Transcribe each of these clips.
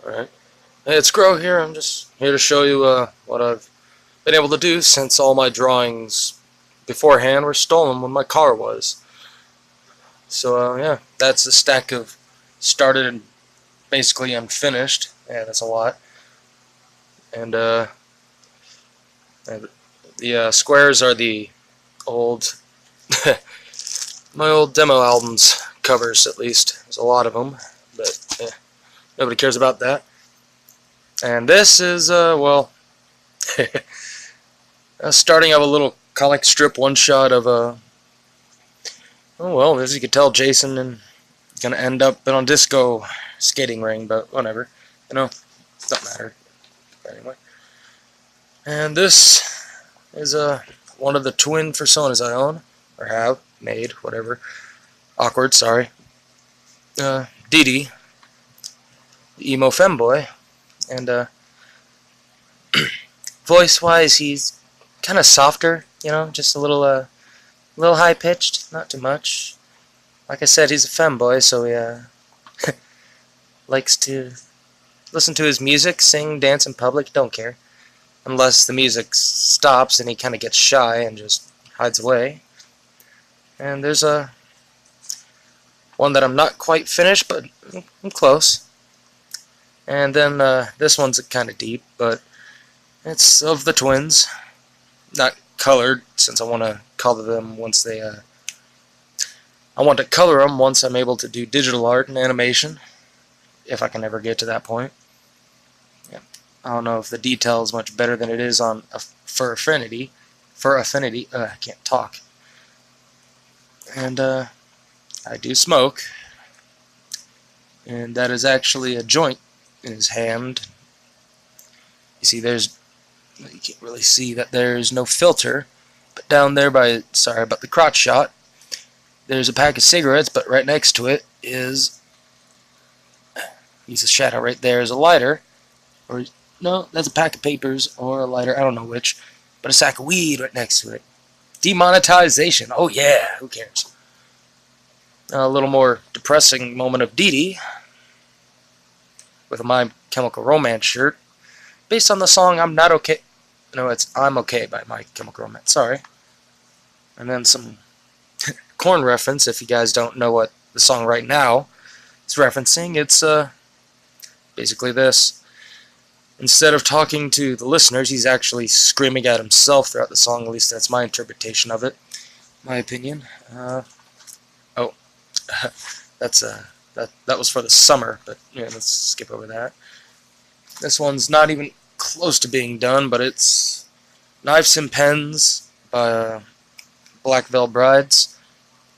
Alright. Hey, it's Grow here. I'm just here to show you what I've been able to do since all my drawings beforehand were stolen when my car was. So, yeah, that's a stack of started and basically unfinished. Yeah, that's a lot. And the squares are the old, my old demo albums covers, at least. There's a lot of them, but nobody cares about that. And this is, well, starting of a little comic strip one-shot of a... Oh, well, as you can tell, Jason and gonna end up in a disco skating ring, but whatever. You know, don't matter. Anyway. And this is one of the twin personas I own, or have made, whatever. Awkward, sorry. Dee Dee, the emo femboy, and voice-wise, he's kind of softer, you know, just a little high-pitched, not too much. Like I said, he's a femboy, so he likes to listen to his music, sing, dance in public, don't care. Unless the music stops and he kind of gets shy and just hides away. And there's one that I'm not quite finished, but I'm close. And then this one's kind of deep, but it's of the twins. Not colored, since I want to color them once they... I want to color them once I'm able to do digital art and animation, if I can ever get to that point. Yeah. I don't know if the detail is much better than it is on for Affinity. I can't talk. And I do smoke, and that is actually a joint in his hand. You see, you can't really see that there's no filter, but down there by, sorry about the crotch shot, there's a pack of cigarettes, but right next to it is, he's a shadow right there, is a lighter, or no, that's a pack of papers, or a lighter, I don't know which, but a sack of weed right next to it. Demonetization, oh yeah, who cares? A little more depressing moment of Dee Dee, with a My Chemical Romance shirt, based on the song I'm Not Okay, no, it's I'm Okay by My Chemical Romance, sorry. And then some Korn reference, if you guys don't know what the song right now is referencing. It's basically this. Instead of talking to the listeners, he's actually screaming at himself throughout the song. At least that's my interpretation of it, my opinion. Oh, that's that was for the summer, but yeah, let's skip over that. This one's not even close to being done, but it's Knives and Pens by Black Veil Brides.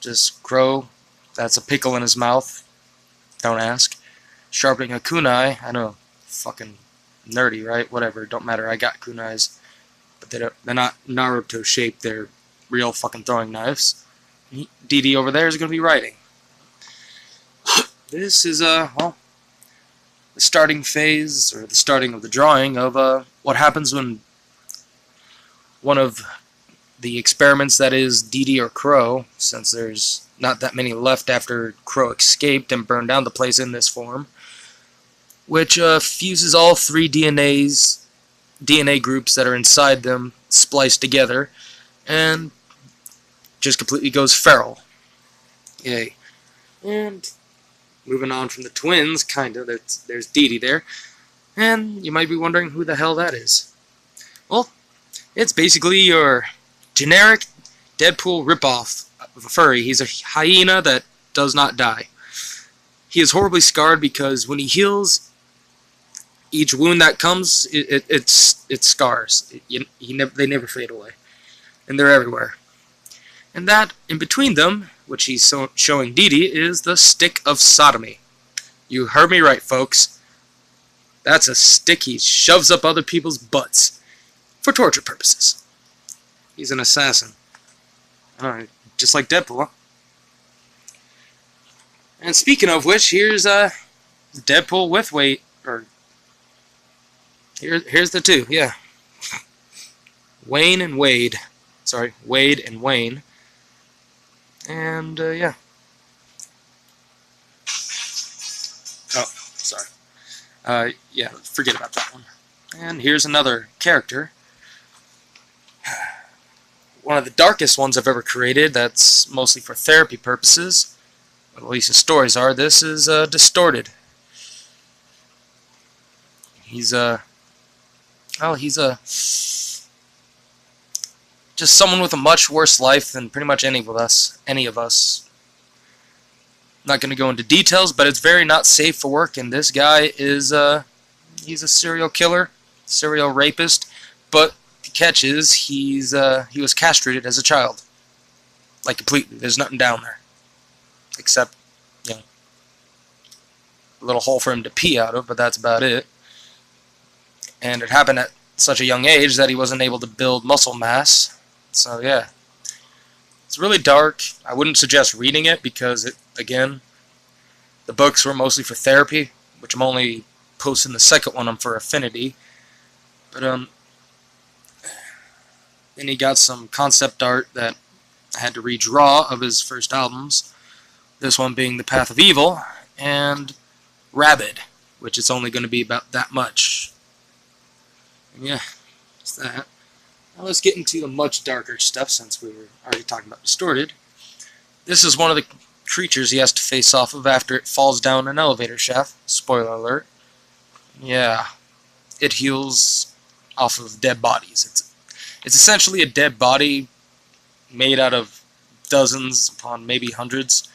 Just Crow, that's a pickle in his mouth, don't ask. Sharpening a kunai, I know, fucking nerdy, right? Whatever, don't matter, I got kunais, but they're not Naruto shaped, they're real fucking throwing knives. Dee Dee over there is going to be writing. This is, well, the starting phase, or the starting of the drawing of what happens when one of the experiments that is Dee Dee or Crow, since there's not that many left after Crow escaped and burned down the place in this form, which fuses all three DNA groups that are inside them, spliced together, and just completely goes feral. Yay. And moving on from the twins, kinda, there's Dee Dee there, and you might be wondering who the hell that is. Well, it's basically your generic Deadpool ripoff of a furry. He's a hyena that does not die. He is horribly scarred because when he heals, each wound that comes, it scars. They never fade away. And they're everywhere. And that, in between them, which he's showing Dee Dee, is the stick of sodomy. You heard me right, folks. That's a stick he shoves up other people's butts for torture purposes. He's an assassin. Alright, just like Deadpool, huh? And speaking of which, here's Deadpool with weight, or here's the two, yeah. Wayne and Wade. Sorry, Wade and Wayne. And yeah. Oh, sorry. Yeah, forget about that one. And here's another character. One of the darkest ones I've ever created, that's mostly for therapy purposes. At least the stories are. This is Distorted. He's he's just someone with a much worse life than pretty much any of us. Not going to go into details, but it's very not safe for work, and this guy is, he's a serial killer, serial rapist, but the catch is he was castrated as a child. Like, completely. There's nothing down there. Except, you know, a little hole for him to pee out of, but that's about it. And it happened at such a young age that he wasn't able to build muscle mass. So, yeah. It's really dark. I wouldn't suggest reading it because, again, the books were mostly for therapy, which I'm only posting the second one on for Affinity. But, then he got some concept art that I had to redraw of his first albums. This one being The Path of Evil, and Rabid, which is only going to be about that much. And yeah, that's that. Now let's get into the much darker stuff since we were already talking about Distorted. This is one of the creatures he has to face off of after it falls down an elevator shaft. Spoiler alert. Yeah, it heals off of dead bodies. It's essentially a dead body made out of dozens upon maybe hundreds